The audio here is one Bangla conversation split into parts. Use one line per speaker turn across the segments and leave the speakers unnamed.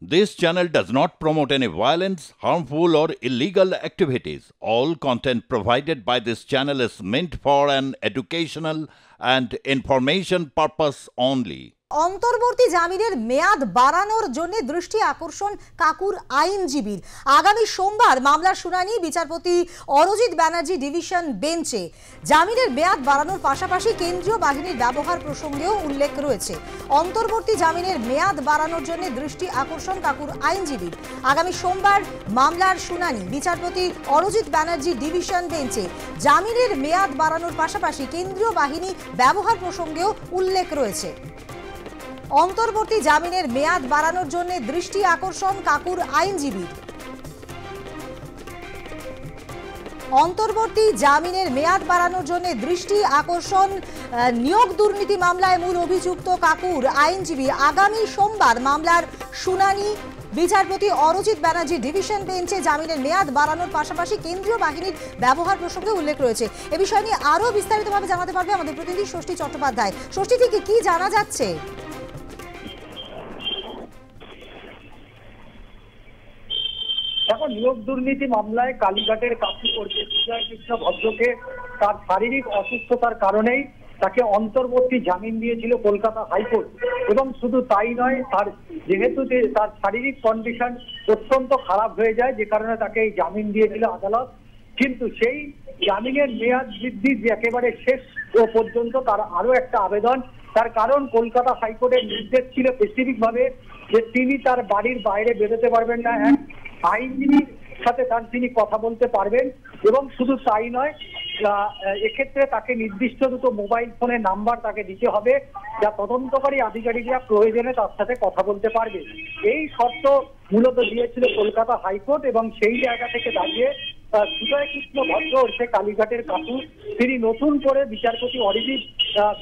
This channel does not promote any violence, harmful, or illegal activities. All content provided by this channel is meant for an educational and information purpose only.
অন্তর্বর্তী জামিনের মেয়াদ বাড়ানোর জন্য দৃষ্টি আকর্ষণ কাকুর আইনজীবীর। আগামী সোমবার মামলার শুনানি বিচারপতি অরজিৎ ব্যানার্জি ডিভিশন বেঞ্চে। জামিনের মেয়াদ বাড়ানোর পাশাপাশি কেন্দ্রীয় বাহিনীর ব্যবহার প্রসঙ্গেও উল্লেখ রয়েছে। অন্তর্বর্তী জামিনের মেয়াদ বাড়ানোর জন্য দৃষ্টি আকর্ষণ কাকুর আইনজীবীর। আগামী সোমবার মামলার শুনানি বিচারপতি অরজিৎ ব্যানার্জি ডিভিশন বেঞ্চে। জামিনের মেয়াদ বাড়ানোর পাশাপাশি কেন্দ্রীয় বাহিনী ব্যবহার প্রসঙ্গেও উল্লেখ রয়েছে। অন্তর্বর্তী জামিনের মেয়াদ বাড়ানোর জন্য দৃষ্টি আকর্ষণ কাকুর আইনজীবীর। অন্তর্বর্তী জামিনের মেয়াদ বাড়ানোর জন্য দৃষ্টি আকর্ষণ নিয়োগ দুর্নীতি মামলায় মূল অভিযুক্ত কাকুর আইনজীবী। আগামী সোমবার মামলার শুনানি বিচারপতি অরজিৎ ব্যানার্জি ডিভিশন বেঞ্চে। জামিনের মেয়াদ বাড়ানোর পাশাপাশি কেন্দ্রীয় বাহিনীর ব্যবহার প্রসঙ্গে উল্লেখ রয়েছে। এ বিষয় নিয়ে আরও বিস্তারিতভাবে জানাতে পারবে আমাদের প্রতিনিধি ষষ্ঠী চট্টোপাধ্যায়। ষষ্ঠী, থেকে কি জানা যাচ্ছে?
এখন নিয়োগ দুর্নীতি মামলায় কালীঘাটের কাকু সুজয় কৃষ্ণ ভদ্রকে তার শারীরিক অসুস্থতার কারণেই তাকে অন্তর্বর্তী জামিন দিয়েছিল কলকাতা হাইকোর্ট। এবং শুধু তাই নয়, তার যেহেতু তার শারীরিক কন্ডিশন অত্যন্ত খারাপ হয়ে যায়, যে কারণে তাকে এই জামিন দিয়েছিল আদালত। কিন্তু সেই জামিনের মেয়াদ বৃদ্ধি একেবারে শেষ পর্যন্ত তার আরো একটা আবেদন। তার কারণ কলকাতা হাইকোর্টের নির্দেশ ছিল স্পেসিফিক ভাবে যে তিনি তার বাড়ির বাইরে বেরোতে পারবেন না, আইনজীবীর সাথে তিনি কথা বলতে পারবেন। এবং শুধু তাই নয়, এক্ষেত্রে তাকে নির্দিষ্ট দুটো মোবাইল ফোনের নাম্বার তাকে দিতে হবে, যা তদন্তকারী আধিকারিকরা প্রয়োজনে তার সাথে কথা বলতে পারবে। এই শর্ত মূলত দিয়েছিল কলকাতা হাইকোর্ট। এবং সেই জায়গা থেকে দাঁড়িয়ে সুজয় কৃষ্ণ ভদ্র সে কালীঘাটের কাকু তিনি নতুন করে বিচারপতি অরিজিৎ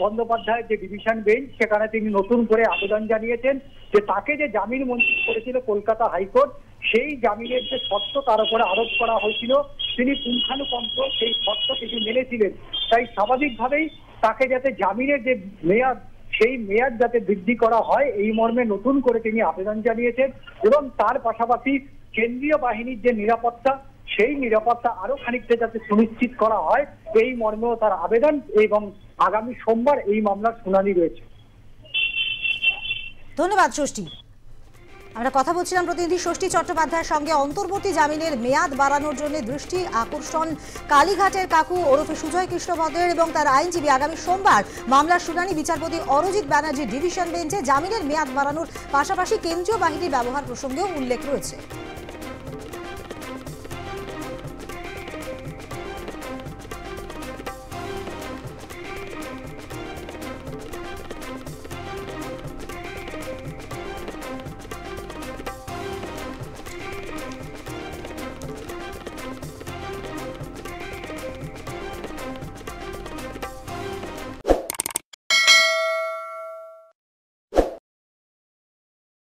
বন্দ্যোপাধ্যায়ের যে ডিভিশন বেঞ্চ, সেখানে তিনি নতুন করে আবেদন জানিয়েছেন যে তাকে যে জামিন মঞ্জুর করেছিল কলকাতা হাইকোর্ট, সেই জামিনের যে শর্ত তার উপরে আরোপ করা হয়েছিল তিনি পুঙ্খানুপুঙ্খ সেই শর্ত তিনি মেনেছিলেন। তাই স্বাভাবিকভাবেই তাকে যাতে জামিনের যে মেয়াদ, সেই মেয়াদ যাতে বৃদ্ধি করা হয়, এই মর্মে নতুন করে তিনি আবেদন জানিয়েছেন। এবং তার পাশাপাশি কেন্দ্রীয় বাহিনীর যে নিরাপত্তা, সেই নিরাপত্তা আরো খানিকটা যাতে সুনিশ্চিত করা হয়, এই মর্মেও তার আবেদন। এবং আগামী সোমবার এই মামলার শুনানি রয়েছে।
ধন্যবাদ ষষ্ঠী। আমরা কথা বলছিলাম প্রতিনিধি ষষ্ঠী চট্টোপাধ্যায়ের সঙ্গে। অন্তর্বর্তী জামিনের মেয়াদ বাড়ানোর জন্য দৃষ্টি আকর্ষণ কালীঘাটের কাকু ওরফে সুজয় কৃষ্ণ ভদ্রের এবং তার আইনজীবী। আগামী সোমবার মামলার শুনানি বিচারপতি অরজিৎ ব্যানার্জি ডিভিশন বেঞ্চে। জামিনের মেয়াদ বাড়ানোর পাশাপাশি কেন্দ্রীয় বাহিনীর ব্যবহার প্রসঙ্গেও উল্লেখ রয়েছে।